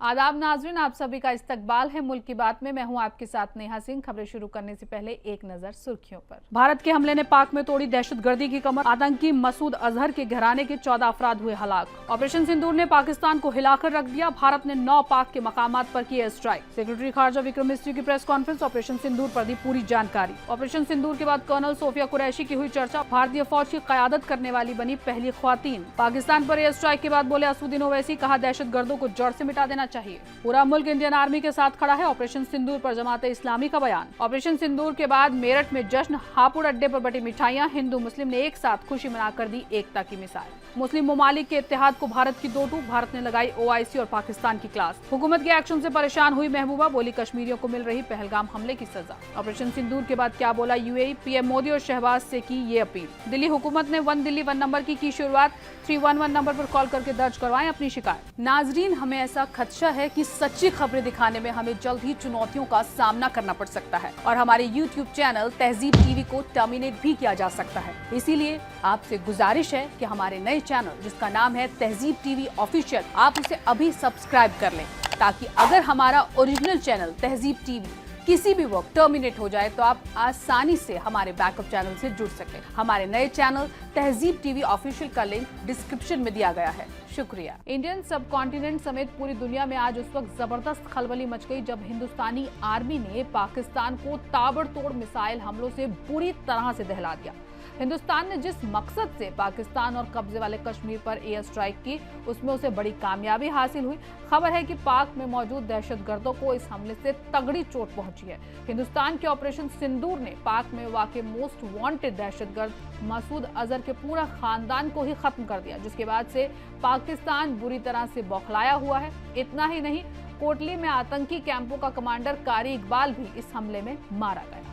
आदाब नाज़रीन, आप सभी का इस्तकबाल है। मुल्क की बात में मैं हूं आपके साथ नेहा सिंह। खबरें शुरू करने से पहले एक नजर सुर्खियों पर। भारत के हमले ने पाक में तोड़ी दहशतगर्दी की कमर। आतंकी मसूद अजहर के घराने के 14 अफराद हुए हलाक। ऑपरेशन सिंदूर ने पाकिस्तान को हिलाकर रख दिया। भारत ने 9 पाक के मकामात पर किए स्ट्राइक। सेक्रेटरी खारजा विक्रम मिस्री की प्रेस कॉन्फ्रेंस, ऑपरेशन सिंदूर पर दी पूरी जानकारी। ऑपरेशन सिंदूर के बाद कर्नल सोफिया कुरैशी की हुई चर्चा। भारतीय फौज की कयादत करने वाली बनी पहली ख्वातीन। पाकिस्तान पर एयर स्ट्राइक के बाद बोले असदुद्दीन ओवैसी, कहा दहशतगर्दों को जड़ से मिटा देना चाहिए। पूरा मुल्क इंडियन आर्मी के साथ खड़ा है। ऑपरेशन सिंदूर पर जमाते इस्लामी का बयान। ऑपरेशन सिंदूर के बाद मेरठ में जश्न, हापुड़ अड्डे पर बटी मिठाइयां। हिंदू मुस्लिम ने एक साथ खुशी मनाकर दी एकता की मिसाल। मुस्लिम ममालिक के इत्तेहाद को भारत की दो टूक। भारत ने लगाई OIC और पाकिस्तान की क्लास। हुकूमत के एक्शन से परेशान हुई महबूबा, बोली कश्मीरियों को मिल रही पहलगाम हमले की सजा। ऑपरेशन सिंदूर के बाद क्या बोला UAE, PM मोदी और शहबाज से की ये अपील। दिल्ली हुकूमत ने 1 दिल्ली 1 नंबर की शुरुआत। 311 नंबर पर कॉल करके दर्ज करवाएं अपनी शिकायत। नाजरीन, हमें ऐसा खदशा है कि सच्ची खबरें दिखाने में हमें जल्द ही चुनौतियों का सामना करना पड़ सकता है और हमारे YouTube चैनल तहजीब TV को टर्मिनेट भी किया जा सकता है। इसीलिए आपसे गुजारिश है कि हमारे नए चैनल, जिसका नाम है तहजीब TV ऑफिशियल, आप उसे अभी सब्सक्राइब कर लें, ताकि अगर हमारा ओरिजिनल चैनल तहजीब TV किसी भी वक्त टर्मिनेट हो जाए तो आप आसानी से हमारे बैकअप चैनल से जुड़ सकें। हमारे नए चैनल तहजीब TV ऑफिशियल का लिंक डिस्क्रिप्शन में दिया गया है। शुक्रिया। इंडियन सब कॉन्टिनेंट समेत पूरी दुनिया में आज उस वक्त जबरदस्त खलबली मच गई जब हिंदुस्तानी आर्मी ने पाकिस्तान को ताबड़तोड़ मिसाइल हमलों से बुरी तरह से दहला दिया। हिंदुस्तान ने जिस मकसद से पाकिस्तान और कब्जे वाले कश्मीर पर एयर स्ट्राइक की, उसमें उसे बड़ी कामयाबी हासिल हुई। खबर है कि पाक में मौजूद दहशतगर्दों को इस हमले से तगड़ी चोट पहुंची है। हिंदुस्तान के ऑपरेशन सिंदूर ने पाक में वाक़ मोस्ट वांटेड दहशतगर्द मसूद अजहर के पूरा खानदान को ही खत्म कर दिया, जिसके बाद से पाकिस्तान बुरी तरह से बौखलाया हुआ है। इतना ही नहीं, कोटली में आतंकी कैंपों का कमांडर कारी इकबाल भी इस हमले में मारा गया।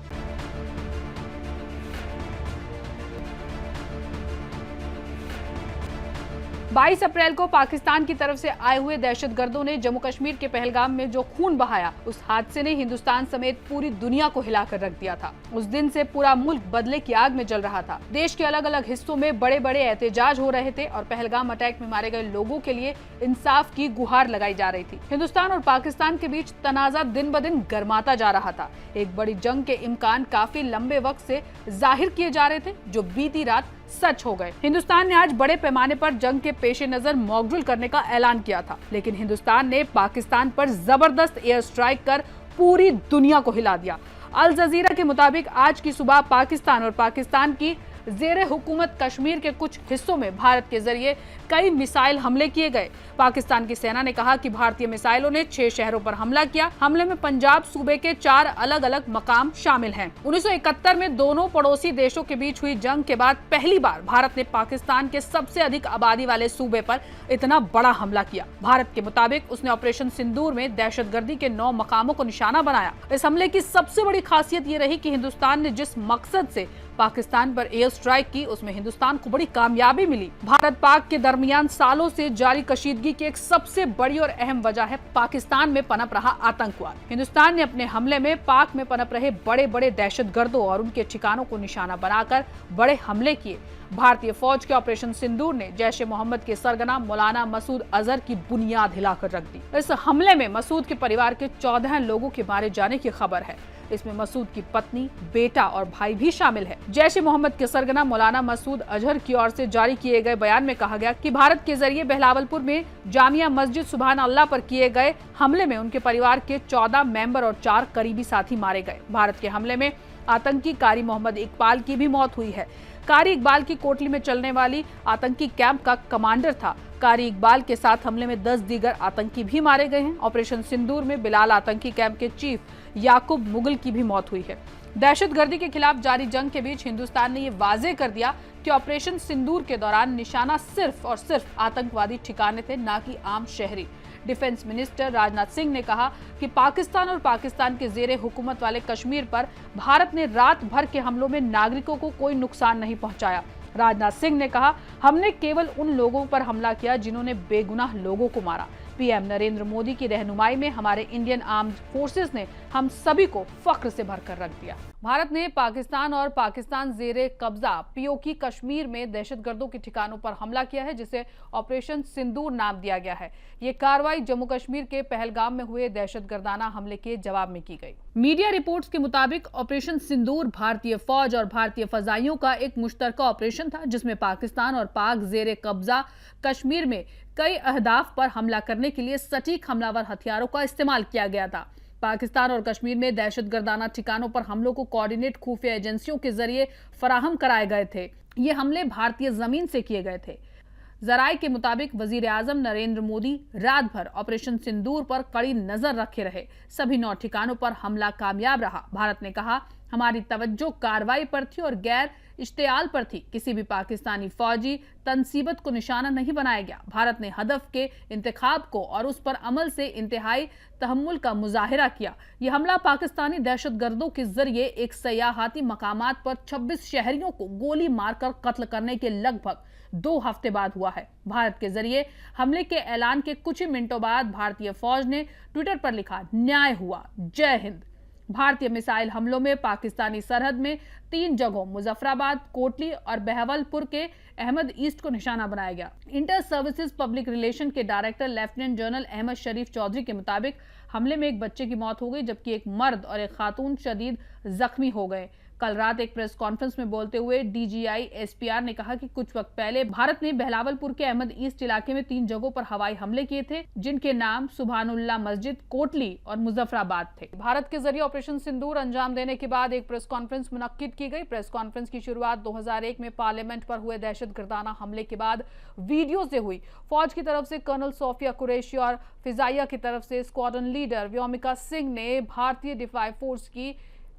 22 अप्रैल को पाकिस्तान की तरफ से आए हुए दहशतगर्दों ने जम्मू कश्मीर के पहलगाम में जो खून बहाया, उस हादसे ने हिंदुस्तान समेत पूरी दुनिया को हिलाकर रख दिया था। उस दिन से पूरा मुल्क बदले की आग में जल रहा था। देश के अलग अलग हिस्सों में बड़े बड़े एहतजाज हो रहे थे और पहलगाम अटैक में मारे गए लोगों के लिए इंसाफ की गुहार लगाई जा रही थी। हिंदुस्तान और पाकिस्तान के बीच तनाजा दिन ब दिन गर्माता जा रहा था। एक बड़ी जंग के इम्कान काफी लंबे वक्त से जाहिर किए जा रहे थे, जो बीती रात सच हो गए। हिंदुस्तान ने आज बड़े पैमाने पर जंग के पेशे नजर मॉक ड्रिल करने का ऐलान किया था, लेकिन हिंदुस्तान ने पाकिस्तान पर जबरदस्त एयर स्ट्राइक कर पूरी दुनिया को हिला दिया। अल जजीरा के मुताबिक आज की सुबह पाकिस्तान और पाकिस्तान की ज़ेरे हुकूमत कश्मीर के कुछ हिस्सों में भारत के जरिए कई मिसाइल हमले किए गए। पाकिस्तान की सेना ने कहा कि भारतीय मिसाइलों ने 6 शहरों पर हमला किया। हमले में पंजाब सूबे के 4 अलग अलग मकाम शामिल हैं। 1971 में दोनों पड़ोसी देशों के बीच हुई जंग के बाद पहली बार भारत ने पाकिस्तान के सबसे अधिक आबादी वाले सूबे पर इतना बड़ा हमला किया। भारत के मुताबिक उसने ऑपरेशन सिंदूर में दहशतगर्दी के 9 मकामों को निशाना बनाया। इस हमले की सबसे बड़ी खासियत ये रही कि हिंदुस्तान ने जिस मकसद से पाकिस्तान पर एयर स्ट्राइक की, उसमें हिंदुस्तान को बड़ी कामयाबी मिली। भारत पाक के दरमियान सालों से जारी कशीदगी की एक सबसे बड़ी और अहम वजह है पाकिस्तान में पनप रहा आतंकवाद। हिंदुस्तान ने अपने हमले में पाक में पनप रहे बड़े बड़े दहशतगर्दों और उनके ठिकानों को निशाना बनाकर बड़े हमले किए। भारतीय फौज के ऑपरेशन सिंदूर ने जैश ए मोहम्मद के सरगना मौलाना मसूद अजहर की बुनियाद हिलाकर रख दी। इस हमले में मसूद के परिवार के 14 लोगों के मारे जाने की खबर है। इसमें मसूद की पत्नी, बेटा और भाई भी शामिल है। जैश ए मोहम्मद के सरगना मौलाना मसूद अजहर की ओर से जारी किए गए बयान में कहा गया कि भारत के जरिए बहलावलपुर में जामिया मस्जिद सुभान अल्लाह पर किए गए हमले में उनके परिवार के 14 मेंबर और 4 करीबी साथी मारे गए। भारत के हमले में आतंकी कारी मोहम्मद इकबाल की भी मौत हुई है। कारी इकबाल की कोटली में चलने वाली आतंकी कैंप का कमांडर था। कारी इकबाल के साथ हमले में 10 दीगर आतंकी भी मारे गए हैं। ऑपरेशन सिंदूर में बिलाल आतंकी कैंप के चीफ याकूब मुगल की भी मौत हुई है। दहशतगर्दी के खिलाफ जारी जंग के बीच हिंदुस्तान ने ये वाजे कर दिया कि ऑपरेशन सिंदूर के दौरान निशाना सिर्फ और सिर्फ आतंकवादी ठिकाने थे, ना कि आम शहरी। डिफेंस मिनिस्टर राजनाथ सिंह ने कहा कि पाकिस्तान और पाकिस्तान के ज़ेरे हुकूमत वाले कश्मीर पर भारत ने रात भर के हमलों में नागरिकों को कोई नुकसान नहीं पहुंचाया। राजनाथ सिंह ने कहा, हमने केवल उन लोगों पर हमला किया जिन्होंने बेगुनाह लोगों को मारा। पीएम नरेंद्र मोदी की रहनुमाई में हमारे इंडियन आर्म्ड फोर्सेस ने हम सभी को फख्र से भरकर रख दिया। भारत ने पाकिस्तान और पाकिस्तान जेरे कब्जा पीओके कश्मीर में दहशतगर्दों के ठिकानों पर हमला किया है, जिसे ऑपरेशन सिंदूर नाम दिया गया है। ये कार्रवाई जम्मू कश्मीर के पहलगाम में हुए दहशतगर्दाना हमले के जवाब में की गई। मीडिया रिपोर्ट्स के मुताबिक ऑपरेशन सिंदूर भारतीय फौज और भारतीय फजाइयों का एक मुश्तरका ऑपरेशन था, जिसमें पाकिस्तान और पाक जेरे कब्जा कश्मीर में कई अहदाफ पर हमला करने के लिए सटीक हमलावर हथियारों का इस्तेमाल किया गया था। पाकिस्तान और कश्मीर में दहशतगर्दाना ठिकानों पर हमलों को कोऑर्डिनेट खुफिया एजेंसियों के जरिए फराहम कराए गए थे। ये हमले भारतीय जमीन से किए गए थे। जराये के मुताबिक वजीर आजम नरेंद्र मोदी रात भर ऑपरेशन सिंदूर पर कड़ी नजर रखे रहे। सभी 9 ठिकानों पर हमला कामयाब रहा। भारत ने कहा, हमारी तवज्जो कार्रवाई पर थी और गैर इश्तियाल पर थी। किसी भी पाकिस्तानी फौजी तनसीबत को निशाना नहीं बनाया गया। भारत ने हदफ के इंतखाब को और उस पर अमल से इंतहाई तहम्मुल का मुजाहिरा किया। यह हमला पाकिस्तानी दहशतगर्दों के जरिए एक सयाहती मकामात पर 26 शहरियों को गोली मारकर कत्ल करने के लगभग 2 हफ्ते बाद हुआ है। भारत के जरिए हमले के ऐलान के कुछ ही मिनटों बाद भारतीय फौज ने ट्विटर पर लिखा, न्याय हुआ, जय हिंद। भारतीय मिसाइल हमलों में पाकिस्तानी सरहद में 3 जगहों मुजफ्फराबाद, कोटली और बहवलपुर के अहमद ईस्ट को निशाना बनाया गया। इंटर सर्विसेज पब्लिक रिलेशन के डायरेक्टर लेफ्टिनेंट जनरल अहमद शरीफ चौधरी के मुताबिक हमले में एक बच्चे की मौत हो गई, जबकि एक मर्द और एक खातून शदीद जख्मी हो गए। कल रात एक प्रेस कॉन्फ्रेंस में बोलते हुए डीजीआई एसपीआर ने कहा कि कुछ वक्त पहले भारत ने बहलावलपुर के अहमद ईस्ट इलाके में 3 जगहों पर हवाई हमले किए थे, जिनके नाम सुभानुल्लाह मस्जिद, कोटली और मुजफ्फराबाद थे। भारत के जरिए ऑपरेशन सिंदूर अंजाम देने के बाद एक प्रेस कॉन्फ्रेंस मुनक्किद की गई। प्रेस कॉन्फ्रेंस की शुरुआत 2001 में पार्लियामेंट पर हुए दहशतगर्दाना हमले के बाद वीडियो से हुई। फौज की तरफ से कर्नल सोफिया कुरैशी और फिजाइया की तरफ से स्क्वाड्रन लीडर व्योमिका सिंह ने भारतीय डिफाई फोर्स की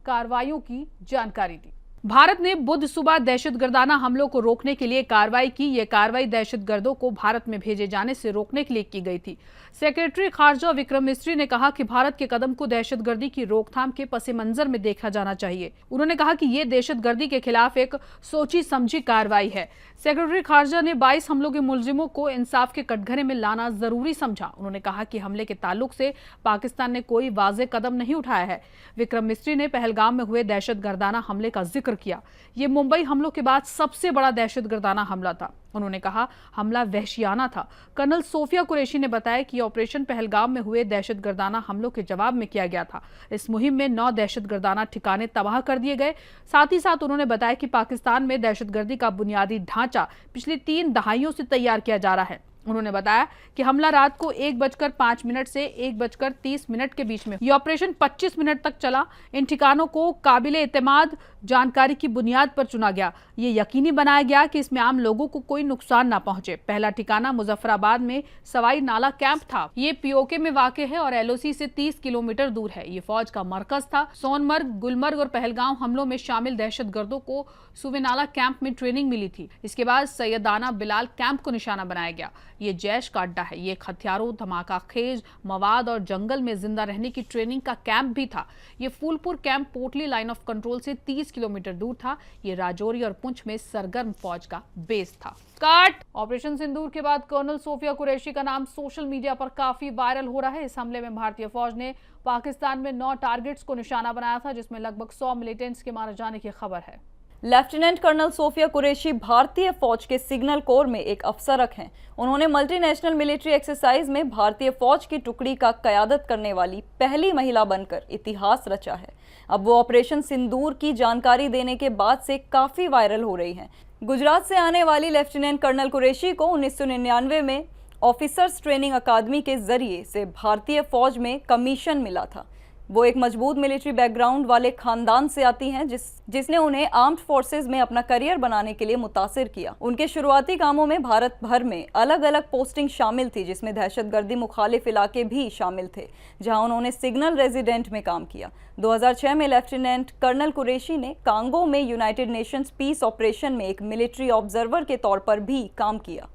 कार्रवाइयों की जानकारी दी। भारत ने बुध सुबह दहशतगर्दाना हमलों को रोकने के लिए कार्रवाई की। यह कार्रवाई दहशतगर्दों को भारत में भेजे जाने से रोकने के लिए की गई थी। सेक्रेटरी खारजा विक्रम मिस्री ने कहा कि भारत के कदम को दहशतगर्दी की रोकथाम के पस मंजर में देखा जाना चाहिए। उन्होंने कहा कि यह दहशतगर्दी के खिलाफ एक सोची समझी कार्रवाई है। सेक्रेटरी खारजा ने 22 हमलों के मुलजिमों को इंसाफ के कटघरे में लाना जरूरी समझा। उन्होंने कहा कि हमले के ताल्लुक से पाकिस्तान ने कोई वाज़ेह कदम नहीं उठाया है। विक्रम मिस्री ने पहलगाम में हुए दहशतगर्दाना हमले का जिक्र किया। ये मुंबई हमलों के बाद सबसे बड़ा दहशतगर्दाना हमला था। उन्होंने कहा, हमला वहशियाना था। कर्नल सोफिया कुरैशी ने बताया कि ऑपरेशन पहलगाम में हुए दहशतगर्दाना हमलों के जवाब में किया गया था। इस मुहिम में 9 दहशतगर्दाना ठिकाने तबाह कर दिए गए। साथ ही साथ उन्होंने बताया कि पाकिस्तान में दहशतगर्दी का बुनियादी ढांचा पिछली 3 दहाइयों से तैयार किया जा रहा है। उन्होंने बताया कि हमला रात को 1:05 से 1:30 के बीच में, ये ऑपरेशन 25 मिनट तक चला। इन ठिकानों को काबिले एतमाद जानकारी की बुनियाद पर चुना गया। ये यकीनी बनाया गया कि इसमें आम लोगों को कोई नुकसान ना पहुंचे। पहला ठिकाना मुजफ्फराबाद में सवाई नाला कैंप था। ये पीओके में वाक़ है और एलओसी से 30 किलोमीटर दूर है। ये फौज का मरकज था। सोनमर्ग, गुलमर्ग और पहलगाम हमलों में शामिल दहशतगर्दों को सुवेनाला कैंप में ट्रेनिंग मिली थी। इसके बाद सैयदाना बिलाल कैंप को निशाना बनाया गया। ये जैश का अड्डा है। ये हथियारों, धमाका खेज मवाद और जंगल में जिंदा रहने की ट्रेनिंग का कैंप भी था। ये फूलपुर कैंप पोटली लाइन ऑफ कंट्रोल से 30 किलोमीटर दूर था। ये राजौरी और पुंछ में सरगर्म फौज का बेस था। काट ऑपरेशन सिंदूर के बाद कर्नल सोफिया कुरैशी का नाम सोशल मीडिया पर काफी वायरल हो रहा है। इस हमले में भारतीय फौज ने पाकिस्तान में 9 टारगेट्स को निशाना बनाया था, जिसमें लगभग 100 मिलिटेंट्स के मारे जाने की खबर है। लेफ्टिनेंट कर्नल सोफिया कुरैशी भारतीय फौज के सिग्नल कोर में एक अफसरक हैं। उन्होंने मल्टीनेशनल मिलिट्री एक्सरसाइज में भारतीय फौज की टुकड़ी का क़यादत करने वाली पहली महिला बनकर इतिहास रचा है। अब वो ऑपरेशन सिंदूर की जानकारी देने के बाद से काफ़ी वायरल हो रही हैं। गुजरात से आने वाली लेफ्टिनेंट कर्नल कुरैशी को 1999 में ऑफिसर्स ट्रेनिंग अकादमी के जरिए से भारतीय फौज में कमीशन मिला था। वो एक मजबूत मिलिट्री बैकग्राउंड वाले खानदान से आती हैं जिसने उन्हें आर्म्ड फोर्सेस में अपना करियर बनाने के लिए मुतासिर किया। उनके शुरुआती कामों में भारत भर में अलग अलग पोस्टिंग शामिल थी, जिसमें दहशतगर्दी मुखालिफ इलाके भी शामिल थे, जहां उन्होंने सिग्नल रेजिडेंट में काम किया। 2006 में लेफ्टिनेंट कर्नल कुरैशी ने कांगो में यूनाइटेड नेशंस पीस ऑपरेशन में एक मिलिट्री ऑब्जर्वर के तौर पर भी काम किया।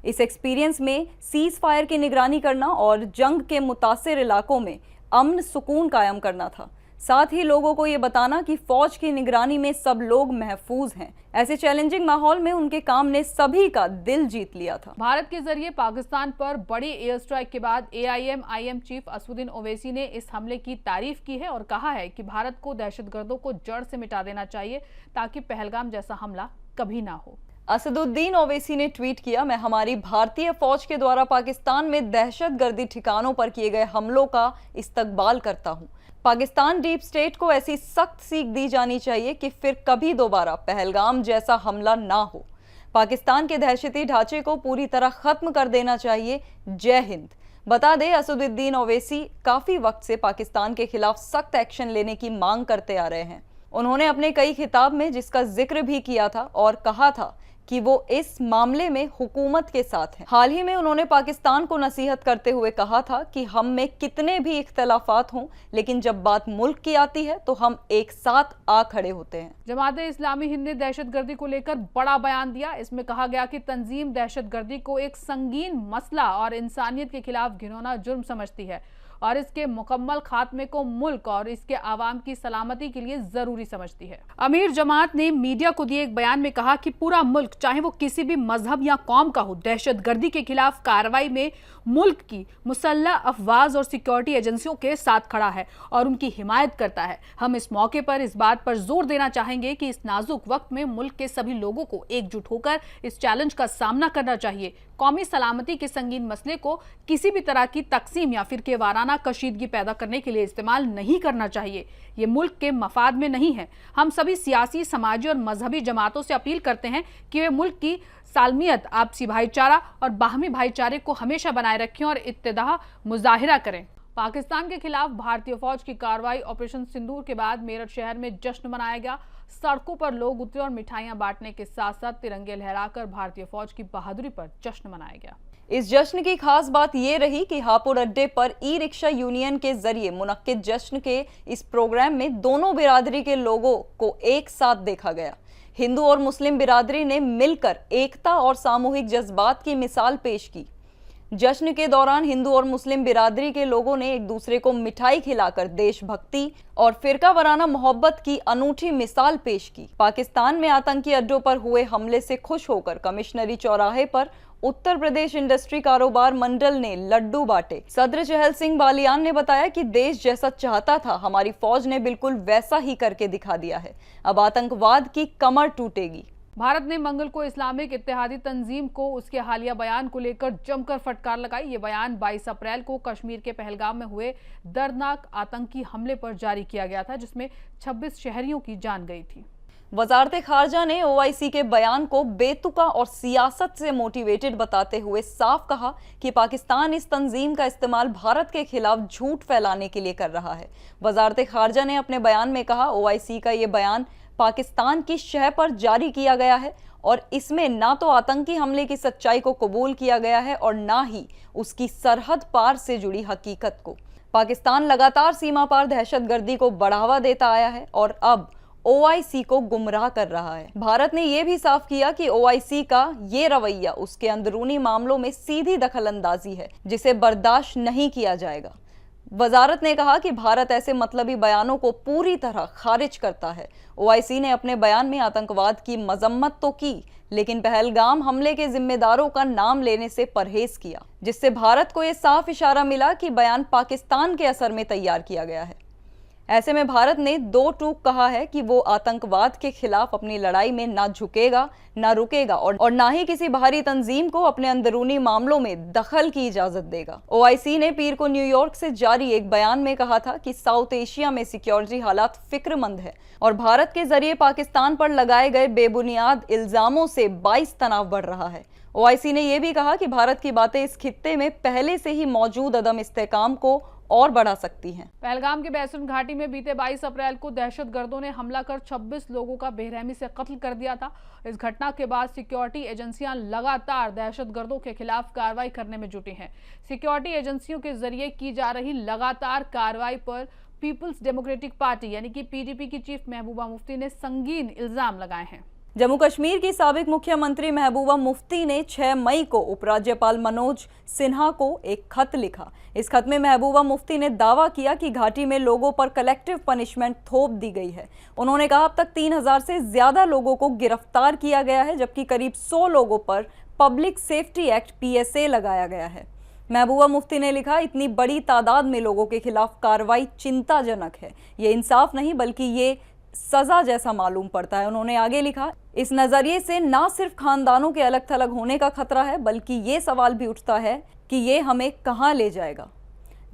इस एक्सपीरियंस में सीज फायर की निगरानी करना और जंग के मुतासिर इलाकों में अमन सुकून कायम करना था। साथ ही लोगों को ये बताना कि फौज की निगरानी में सब लोग महफूज हैं। ऐसे चैलेंजिंग माहौल में उनके काम ने सभी का दिल जीत लिया था। भारत के जरिए पाकिस्तान पर बड़ी एयर स्ट्राइक के बाद AIM चीफ असदुद्दीन ओवैसी ने इस हमले की तारीफ की है और कहा है कि भारत को दहशतगर्दों को जड़ से मिटा देना चाहिए ताकि पहलगाम जैसा हमला कभी ना हो। असदुद्दीन ओवैसी ने ट्वीट किया, मैं हमारी भारतीय फौज के द्वारा पाकिस्तान में दहशतगर्दी ठिकानों पर किए गए हमलों का इस्तकबाल करता हूं। पाकिस्तान डीप स्टेट को ऐसी सख्त सीख दी जानी चाहिए कि फिर कभी दोबारा पहलगाम जैसा हमला ना हो। पाकिस्तान के दहशती ढांचे को पूरी तरह खत्म कर देना चाहिए। जय हिंद। बता दें, असदुद्दीन ओवैसी काफी वक्त से पाकिस्तान के खिलाफ सख्त एक्शन लेने की मांग करते आ रहे हैं। उन्होंने अपने कई खिताब में जिसका जिक्र भी किया था और कहा था कि वो इस मामले में हुकूमत के साथ हैं। हाल ही में उन्होंने पाकिस्तान को नसीहत करते हुए कहा था कि हम में कितने भी इख्तलाफात हों, लेकिन जब बात मुल्क की आती है तो हम एक साथ आ खड़े होते हैं। जमात-ए-इस्लामी हिंद ने दहशतगर्दी को लेकर बड़ा बयान दिया। इसमें कहा गया कि तंजीम दहशतगर्दी को एक संगीन मसला और इंसानियत के खिलाफ घिनौना जुर्म समझती है और इसके मुकम्मल खात्मे को मुल्क और इसके आवाम की सलामती के लिए जरूरी समझती है। अमीर जमात ने मीडिया को दिए एक बयान में कहा कि पूरा मुल्क, चाहे वो किसी भी मजहब या कौम का हो, दहशतगर्दी के खिलाफ कार्रवाई में मुल्क की मुसल्लह अफवाज और सिक्योरिटी एजेंसियों के साथ खड़ा है और उनकी हिमायत करता है। हम इस मौके पर इस बात पर जोर देना चाहेंगे कि इस नाजुक वक्त में मुल्क के सभी लोगों को एकजुट होकर इस चैलेंज का सामना करना चाहिए। कौमी सलामती के संगीन मसले को किसी भी तरह की तकसीम या फिर के वाराना कशीदगी पैदा करने के लिए इस्तेमाल नहीं करना चाहिए। ये मुल्क के मफाद में नहीं है। हम सभी सियासी, समाजी और मजहबी जमातों से अपील करते हैं कि वे मुल्क की सालमियत, आपसी भाईचारा और बाहमी भाईचारे को हमेशा बनाए रखें और इत्तेदा मुजाहिरा करें। पाकिस्तान के खिलाफ भारतीय फौज की कार्रवाई ऑपरेशन सिंदूर के बाद मेरठ शहर में जश्न मनाया गया। सड़कों पर लोग उतरे और मिठाइयां बांटने के साथ साथ तिरंगे लहराकर भारतीय फौज की बहादुरी पर जश्न मनाया गया। इस जश्न की खास बात ये रही कि हापुड़ अड्डे पर ई-रिक्शा यूनियन के जरिए मुनक्किद जश्न के इस प्रोग्राम में दोनों बिरादरी के लोगों को एक साथ देखा गया। हिंदू और मुस्लिम बिरादरी ने मिलकर एकता और सामूहिक जज्बात की मिसाल पेश की। जश्न के दौरान हिंदू और मुस्लिम बिरादरी के लोगों ने एक दूसरे को मिठाई खिलाकर देशभक्ति और फिरका वराना मोहब्बत की अनूठी मिसाल पेश की। पाकिस्तान में आतंकी अड्डों पर हुए हमले से खुश होकर कमिश्नरी चौराहे पर उत्तर प्रदेश इंडस्ट्री कारोबार मंडल ने लड्डू बांटे। सदर चहल सिंह बालियान ने बताया कि देश जैसा चाहता था, हमारी फौज ने बिल्कुल वैसा ही करके दिखा दिया है। अब आतंकवाद की कमर टूटेगी। भारत ने मंगल को इस्लामिक इत्तेहादी तंजीम को उसके हालिया बयान को लेकर जमकर फटकार लगाई। ये बयान 22 अप्रैल को कश्मीर के पहलगाम में हुए दर्दनाक आतंकी हमले पर जारी किया गया था, जिसमें 26 शहरियों की जान गई थी। वजारत खारजा ने OIC के बयान को बेतुका और सियासत से मोटिवेटेड बताते हुए साफ कहा कि पाकिस्तान इस तंजीम का इस्तेमाल भारत के खिलाफ झूठ फैलाने के लिए कर रहा है। वजारत खारजा ने अपने बयान में कहा, OIC का ये बयान पाकिस्तान की शह पर जारी किया गया है और इसमें ना तो आतंकी हमले की सच्चाई को कबूल किया गया है और ना ही उसकी सरहद पार से जुड़ी हकीकत को। पाकिस्तान लगातार सीमा पार दहशतगर्दी को बढ़ावा देता आया है और अब OIC को गुमराह कर रहा है। भारत ने यह भी साफ किया कि OIC का ये रवैया उसके अंदरूनी मामलों में सीधी दखलंदाजी है, जिसे बर्दाश्त नहीं किया जाएगा। वजारत ने कहा कि भारत ऐसे मतलबी बयानों को पूरी तरह खारिज करता है। OIC ने अपने बयान में आतंकवाद की मजम्मत तो की, लेकिन पहलगाम हमले के जिम्मेदारों का नाम लेने से परहेज किया, जिससे भारत को यह साफ इशारा मिला कि बयान पाकिस्तान के असर में तैयार किया गया है। ऐसे में भारत ने दो टूक कहा है कि वो आतंकवाद के खिलाफ अपनी लड़ाई में ना झुकेगा, ना रुकेगा और ना ही किसी बाहरी तंजीम को अपने अंदरूनी मामलों में दखल की इजाजत देगा। OIC ने पीर को न्यूयॉर्क से जारी एक बयान में कहा था कि साउथ एशिया में सिक्योरिटी हालात फिक्रमंद है और भारत के जरिए पाकिस्तान पर लगाए गए बेबुनियाद इल्जामों से 22 तनाव बढ़ रहा है। OIC ने यह भी कहा कि भारत की बातें इस खित्ते में पहले से ही मौजूद अदम इस्तेकाम को और बढ़ा सकती हैं। पहलगाम के बैसुन घाटी में बीते 22 अप्रैल को दहशतगर्दों ने हमला कर 26 लोगों का बेरहमी से कत्ल कर दिया था। इस घटना के बाद सिक्योरिटी एजेंसियां लगातार दहशतगर्दों के खिलाफ कार्रवाई करने में जुटी हैं। सिक्योरिटी एजेंसियों के जरिए की जा रही लगातार कार्रवाई पर पीपल्स डेमोक्रेटिक पार्टी यानी कि PDP की चीफ महबूबा मुफ्ती ने संगीन इल्जाम लगाए हैं। जम्मू कश्मीर की साबिक मुख्यमंत्री महबूबा मुफ्ती ने 6 मई को उपराज्यपाल मनोज सिन्हा को एक खत लिखा। इस खत में महबूबा मुफ्ती ने दावा किया कि घाटी में लोगों पर कलेक्टिव पनिशमेंट थोप दी गई है। उन्होंने कहा अब तक 3000 से ज्यादा लोगों को गिरफ्तार किया गया है, जबकि करीब 100 लोगों पर पब्लिक सेफ्टी एक्ट PSA लगाया गया है। महबूबा मुफ्ती ने लिखा, इतनी बड़ी तादाद में लोगों के खिलाफ कार्रवाई चिंताजनक है। ये इंसाफ नहीं बल्कि ये सजा जैसा मालूम पड़ता है। उन्होंने आगे लिखा, इस नजरिए से ना सिर्फ खानदानों के अलग थलग होने का खतरा है, बल्कि ये सवाल भी उठता है कि ये हमें कहां ले जाएगा।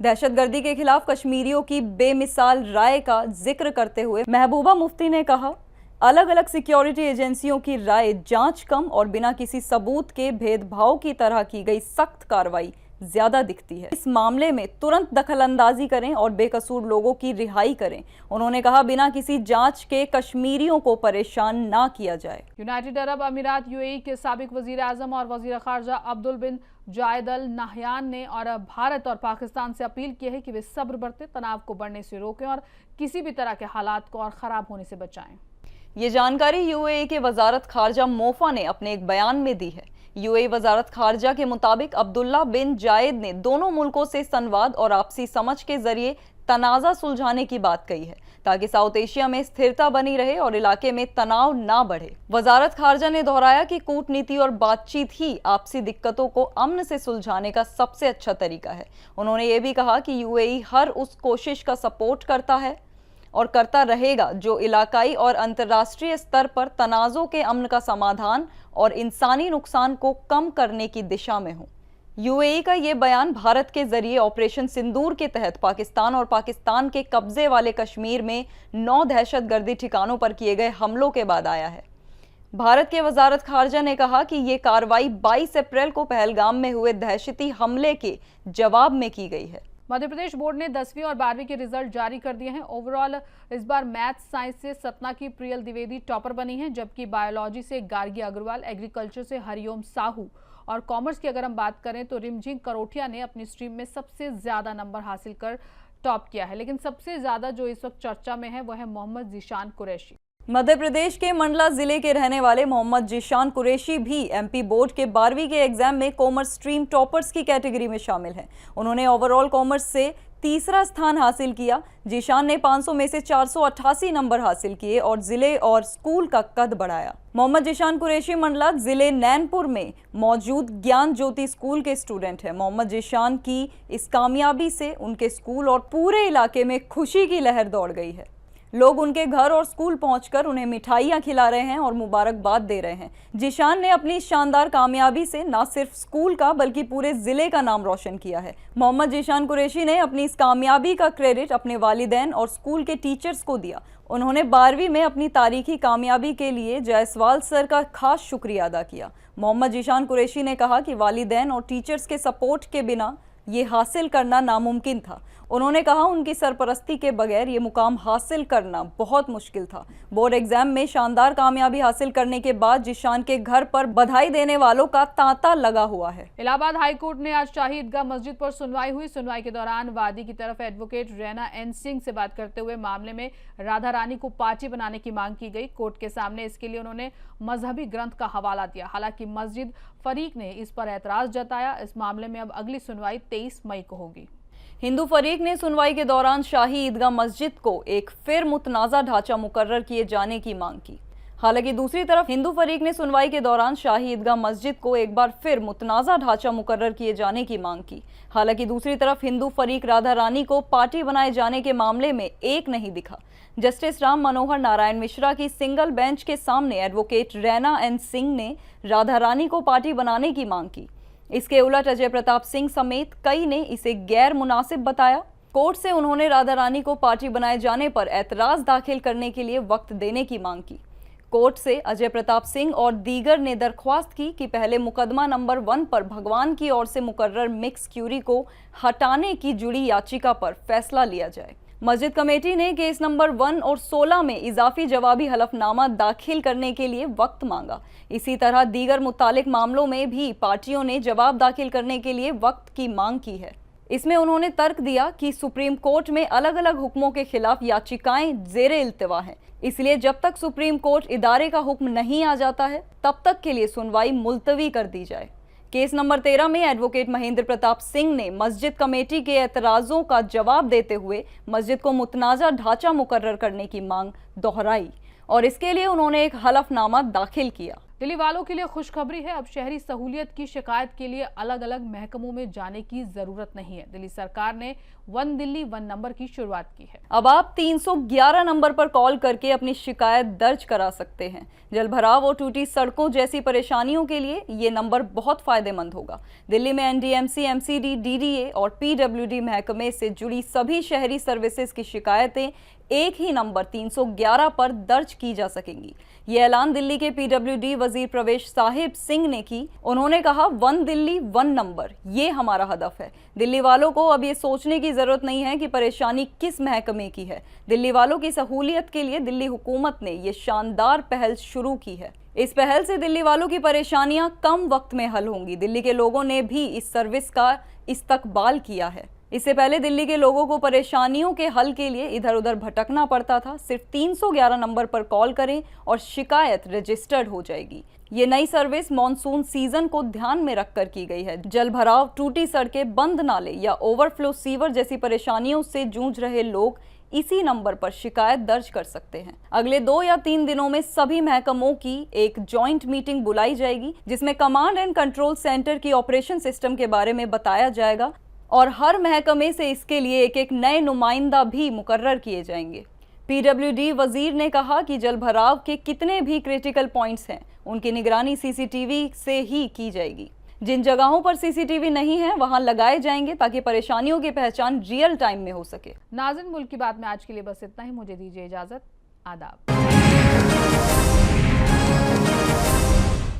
दहशतगर्दी के खिलाफ कश्मीरियों की बेमिसाल राय का जिक्र करते हुए महबूबा मुफ्ती ने कहा, अलग अलग सिक्योरिटी एजेंसियों की राय जांच कम और बिना किसी सबूत के भेदभाव की तरह की गई सख्त कार्रवाई ज्यादा दिखती है। इस मामले में तुरंत दखलंदाजी करें और बेकसूर लोगों की रिहाई करें। उन्होंने कहा, बिना किसी जांच के कश्मीरियों को परेशान ना किया जाए। यूनाइटेड अरब अमीरात UAE के साबिक वजीर आजम और वजीर खारजा अब्दुल बिन जायद अल नाहयान ने और भारत और पाकिस्तान से अपील की है कि वे सब्र बरतें, तनाव को बढ़ने से रोकें और किसी भी तरह के हालात को और खराब होने से बचाएं। ये जानकारी UAE के वजारत खारजा मोफा ने अपने एक बयान में दी है। UAE वजारत खारजा के मुताबिक अब्दुल्ला बिन जायद ने दोनों मुल्कों से संवाद और आपसी समझ के जरिए तनाज़ा सुलझाने की बात कही है, ताकि साउथ एशिया में स्थिरता बनी रहे और इलाके में तनाव ना बढ़े। वजारत खारजा ने दोहराया कि कूटनीति और बातचीत ही आपसी दिक्कतों को अमन से सुलझाने का सबसे अच्छा तरीका है। उन्होंने ये भी कहा कि UAE हर उस कोशिश का सपोर्ट करता है और करता रहेगा जो इलाकाई और अंतर्राष्ट्रीय स्तर पर तनाज़ों के अमन का समाधान और इंसानी नुकसान को कम करने की दिशा में हो। UAE का ये बयान भारत के जरिए ऑपरेशन सिंदूर के तहत पाकिस्तान और पाकिस्तान के कब्जे वाले कश्मीर में 9 दहशतगर्दी ठिकानों पर किए गए हमलों के बाद आया है। भारत के वजारत खारजा ने कहा कि ये कार्रवाई 22 अप्रैल को पहलगाम में हुए दहशती हमले के जवाब में की गई है। मध्य प्रदेश बोर्ड ने 10वीं और 12वीं के रिजल्ट जारी कर दिए हैं। ओवरऑल इस बार मैथ्स साइंस से सतना की प्रियल द्विवेदी टॉपर बनी हैं, जबकि बायोलॉजी से गार्गी अग्रवाल, एग्रीकल्चर से हरिओम साहू और कॉमर्स की अगर हम बात करें तो रिमझिम करोठिया ने अपनी स्ट्रीम में सबसे ज्यादा नंबर हासिल कर टॉप किया है। लेकिन सबसे ज्यादा जो इस वक्त चर्चा में है वो है मोहम्मद जीशान कुरैशी। मध्य प्रदेश के मंडला जिले के रहने वाले मोहम्मद जीशान कुरैशी भी MP बोर्ड के 12वीं के एग्जाम में कॉमर्स स्ट्रीम टॉपर्स की कैटेगरी में शामिल हैं। उन्होंने ओवरऑल कॉमर्स से तीसरा स्थान हासिल किया। जीशान ने 500 में से 488 नंबर हासिल किए और जिले और स्कूल का कद बढ़ाया। मोहम्मद जीशान कुरैशी मंडला जिले नैनपुर में मौजूद ज्ञान ज्योति स्कूल के स्टूडेंट हैं। मोहम्मद जीशान की इस कामयाबी से उनके स्कूल और पूरे इलाके में खुशी की लहर दौड़ गई है। लोग उनके घर और स्कूल पहुंचकर उन्हें मिठाइयां खिला रहे हैं और मुबारकबाद दे रहे हैं। जीशान ने अपनी शानदार कामयाबी से न सिर्फ स्कूल का बल्कि पूरे जिले का नाम रोशन किया है। मोहम्मद जीशान कुरैशी ने अपनी इस कामयाबी का क्रेडिट अपने वालिदैन और स्कूल के टीचर्स को दिया। उन्होंने 12वीं में अपनी तारीखी कामयाबी के लिए जायसवाल सर का खास शुक्रिया अदा किया। मोहम्मद जीशान कुरैशी ने कहा कि वालिदैन और टीचर्स के सपोर्ट के बिना ये हासिल करना नामुमकिन था। उन्होंने कहा उनकी सरपरस्ती के बगैर ये मुकाम हासिल करना बहुत मुश्किल था। बोर्ड एग्जाम में शानदार कामयाबी हासिल करने के बाद जीशान के घर पर बधाई देने वालों का तांता लगा हुआ है। इलाहाबाद हाईकोर्ट ने आज शाही ईदगाह मस्जिद पर सुनवाई हुई। सुनवाई के दौरान वादी की तरफ एडवोकेट रैना एन सिंह से बात करते हुए मामले में राधा रानी को पार्टी बनाने की मांग की गई। कोर्ट के सामने इसके लिए उन्होंने मजहबी ग्रंथ का हवाला दिया। हालांकि मस्जिद फरीक ने इस पर एतराज जताया। इस मामले में अब अगली सुनवाई 23 मई को होगी। हिंदू फरीक ने सुनवाई के दौरान शाही ईदगाह मस्जिद को एक फिर मुतनाज़ा ढांचा मुकर्रर किए जाने की मांग की। हालांकि दूसरी तरफ हिंदू फरीक ने सुनवाई के दौरान शाही ईदगाह मस्जिद को एक बार फिर मुतनाज़ा ढांचा मुकर्रर किए जाने की मांग की। हालांकि दूसरी तरफ हिंदू फरीक राधा रानी को पार्टी बनाए जाने के मामले में एक नहीं दिखा। जस्टिस राम मनोहर नारायण मिश्रा की सिंगल बेंच के सामने एडवोकेट रैना एन सिंह ने राधा रानी को पार्टी बनाने की मांग की। इसके उलट अजय प्रताप सिंह समेत कई ने इसे गैर मुनासिब बताया। कोर्ट से उन्होंने राधा रानी को पार्टी बनाए जाने पर एतराज दाखिल करने के लिए वक्त देने की मांग की। कोर्ट से अजय प्रताप सिंह और दीगर ने दरख्वास्त की कि पहले मुकदमा नंबर 1 पर भगवान की ओर से मुकर्रर मिक्स क्यूरी को हटाने की जुड़ी याचिका पर फैसला लिया जाए। मस्जिद कमेटी ने केस नंबर 1 और 16 में इजाफी जवाबी हलफनामा दाखिल करने के लिए वक्त मांगा। इसी तरह दीगर मुतालिक मामलों में भी पार्टियों ने जवाब दाखिल करने के लिए वक्त की मांग की है। इसमें उन्होंने तर्क दिया कि सुप्रीम कोर्ट में अलग अलग हुक्मों के खिलाफ याचिकाएं जेरे इल्तिवा हैं, इसलिए जब तक सुप्रीम कोर्ट इदारे का हुक्म नहीं आ जाता है तब तक के लिए सुनवाई मुलतवी कर दी जाए। केस नंबर 13 में एडवोकेट महेंद्र प्रताप सिंह ने मस्जिद कमेटी के एतराज़ों का जवाब देते हुए मस्जिद को मुतनाज़ा ढांचा मुकर्रर करने की मांग दोहराई और इसके लिए उन्होंने एक हलफनामा दाखिल किया। दिल्ली वालों के लिए खुशखबरी है, अब शहरी सहूलियत की शिकायत के लिए अलग अलग महकमों में जाने की जरूरत नहीं है। दिल्ली सरकार ने वन दिल्ली वन नंबर की शुरुआत की है। अब आप 311 नंबर पर कॉल करके अपनी शिकायत दर्ज करा सकते हैं। जलभराव और टूटी सड़कों जैसी परेशानियों के लिए ये नंबर बहुत फायदेमंद होगा। दिल्ली में एनडीएमसी, एमसीडी, डीडीए और पीडब्ल्यूडी महकमे से जुड़ी सभी शहरी सर्विसेज की शिकायतें एक ही नंबर 311 पर दर्ज की जा सकेंगी। ये ऐलान दिल्ली के पीडब्ल्यूडी वजीर प्रवेश साहिब सिंह ने की। उन्होंने कहा, वन दिल्ली वन नंबर, ये हमारा हदफ है। दिल्ली वालों को अब ये सोचने की जरूरत नहीं है कि परेशानी किस महकमे की है। दिल्ली वालों की सहूलियत के लिए दिल्ली हुकूमत ने ये शानदार पहल शुरू की है। इस पहल से दिल्ली वालों की परेशानियां कम वक्त में हल होंगी। दिल्ली के लोगों ने भी इस सर्विस का इस्तकबाल किया है। इससे पहले दिल्ली के लोगों को परेशानियों के हल के लिए इधर उधर भटकना पड़ता था। सिर्फ 311 नंबर पर कॉल करें और शिकायत रजिस्टर्ड हो जाएगी। ये नई सर्विस मॉनसून सीजन को ध्यान में रखकर की गई है। जल भराव, टूटी सड़कें, बंद नाले या ओवरफ्लो सीवर जैसी परेशानियों से जूझ रहे लोग इसी नंबर पर शिकायत दर्ज कर सकते हैं। अगले 2 या 3 दिनों में सभी महकमों की एक जॉइंट मीटिंग बुलाई जाएगी, जिसमें कमांड एंड कंट्रोल सेंटर की ऑपरेशन सिस्टम के बारे में बताया जाएगा और हर महकमे से इसके लिए एक एक नए नुमाइंदा भी मुकर्रर किए जाएंगे। पीडब्ल्यूडी वजीर ने कहा कि जल भराव के कितने भी क्रिटिकल पॉइंट्स हैं, उनकी निगरानी सीसीटीवी से ही की जाएगी। जिन जगहों पर सीसीटीवी नहीं है वहां लगाए जाएंगे ताकि परेशानियों की पहचान रियल टाइम में हो सके। नाज़रीन, मुल्क की बात में आज के लिए बस इतना ही। मुझे दीजिए इजाजत। आदाब।